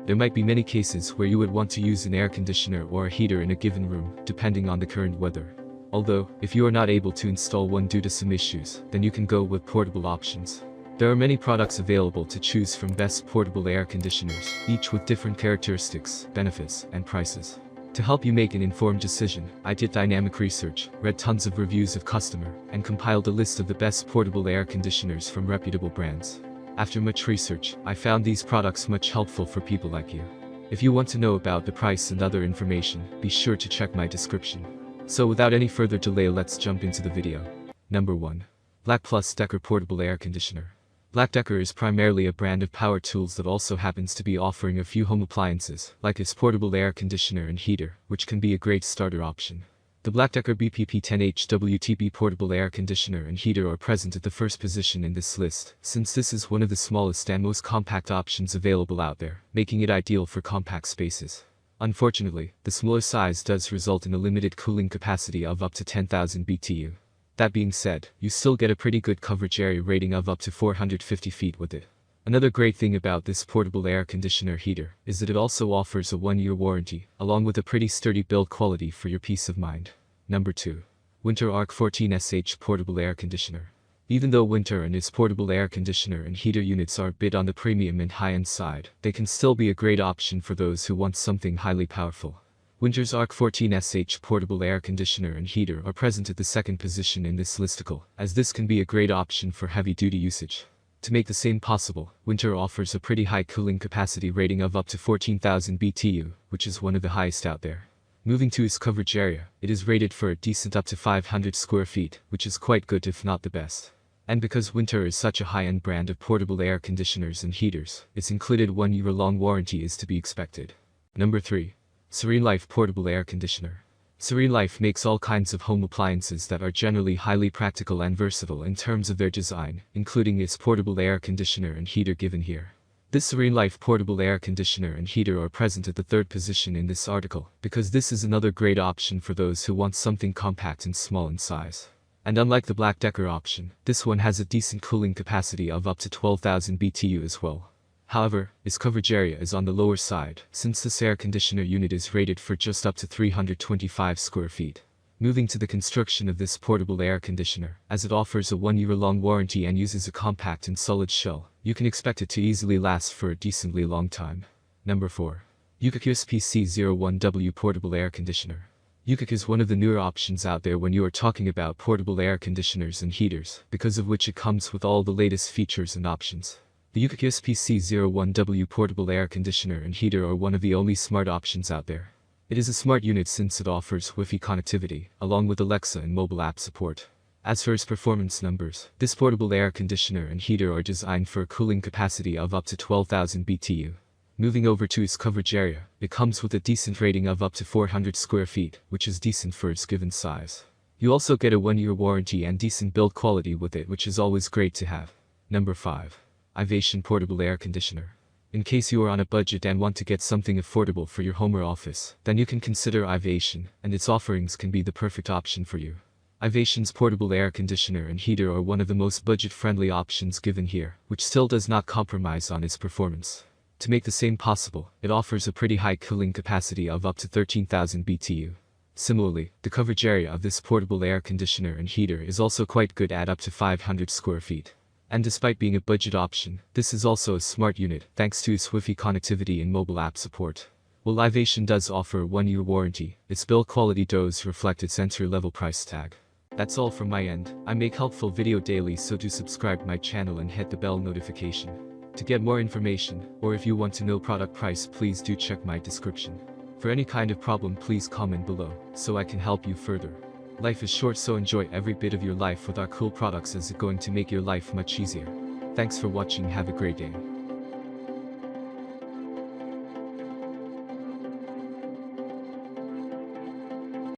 There might be many cases where you would want to use an air conditioner or a heater in a given room, depending on the current weather. Although, if you are not able to install one due to some issues, then you can go with portable options. There are many products available to choose from best portable air conditioners, each with different characteristics, benefits, and prices. To help you make an informed decision, I did dynamic research, read tons of reviews of customer, and compiled a list of the best portable air conditioners from reputable brands. After much research, I found these products much helpful for people like you. If you want to know about the price and other information, be sure to check my description. So without any further delay, let's jump into the video. Number 1. Black Plus Decker Portable Air Conditioner. Black Decker is primarily a brand of power tools that also happens to be offering a few home appliances, like its portable air conditioner and heater, which can be a great starter option. The Black Decker BPP-10HWTB portable air conditioner and heater are present at the first position in this list, since this is one of the smallest and most compact options available out there, making it ideal for compact spaces. Unfortunately, the smaller size does result in a limited cooling capacity of up to 10,000 BTU. That being said, you still get a pretty good coverage area rating of up to 450 feet with it. Another great thing about this portable air conditioner heater is that it also offers a 1-year warranty, along with a pretty sturdy build quality for your peace of mind. Number 2. Winter Arc 14SH Portable Air Conditioner. Even though Winter and its portable air conditioner and heater units are a bit on the premium and high-end side, they can still be a great option for those who want something highly powerful. Winter's Arc 14SH portable air conditioner and heater are present at the second position in this listicle, as this can be a great option for heavy-duty usage. To make the same possible, Winter offers a pretty high cooling capacity rating of up to 14,000 BTU, which is one of the highest out there. Moving to its coverage area, it is rated for a decent up to 500 square feet, which is quite good if not the best. And because Winter is such a high-end brand of portable air conditioners and heaters, its included 1-year-long warranty is to be expected. Number 3. Serene Life Portable Air Conditioner. Serene Life makes all kinds of home appliances that are generally highly practical and versatile in terms of their design, including its portable air conditioner and heater given here. This Serene Life portable air conditioner and heater are present at the third position in this article, because this is another great option for those who want something compact and small in size. And unlike the Black Decker option, this one has a decent cooling capacity of up to 12,000 BTU as well. However, its coverage area is on the lower side, since this air conditioner unit is rated for just up to 325 square feet. Moving to the construction of this portable air conditioner, as it offers a 1-year-long warranty and uses a compact and solid shell, you can expect it to easily last for a decently long time. Number 4. Yukik USP-C01W Portable Air Conditioner. Yukik is one of the newer options out there when you are talking about portable air conditioners and heaters, because of which it comes with all the latest features and options. The Yukik USP-C01W portable air conditioner and heater are one of the only smart options out there. It is a smart unit since it offers Wi-Fi connectivity, along with Alexa and mobile app support. As for its performance numbers, this portable air conditioner and heater are designed for a cooling capacity of up to 12,000 BTU. Moving over to its coverage area, it comes with a decent rating of up to 400 square feet, which is decent for its given size. You also get a 1-year warranty and decent build quality with it, which is always great to have. Number 5. Ivation Portable Air Conditioner. In case you are on a budget and want to get something affordable for your home or office, then you can consider Ivation, and its offerings can be the perfect option for you. Ivation's portable air conditioner and heater are one of the most budget-friendly options given here, which still does not compromise on its performance. To make the same possible, it offers a pretty high cooling capacity of up to 13,000 BTU. Similarly, the coverage area of this portable air conditioner and heater is also quite good at up to 500 square feet. And despite being a budget option, this is also a smart unit, thanks to its Wi-Fi connectivity and mobile app support. While Ivation does offer a 1-year warranty, its build quality does reflect its entry-level price tag. That's all from my end. I make helpful video daily, so do subscribe my channel and hit the bell notification. To get more information, or if you want to know product price, please do check my description. For any kind of problem, please comment below, so I can help you further. Life is short, so enjoy every bit of your life with our cool products, as it's going to make your life much easier. Thanks for watching, have a great day.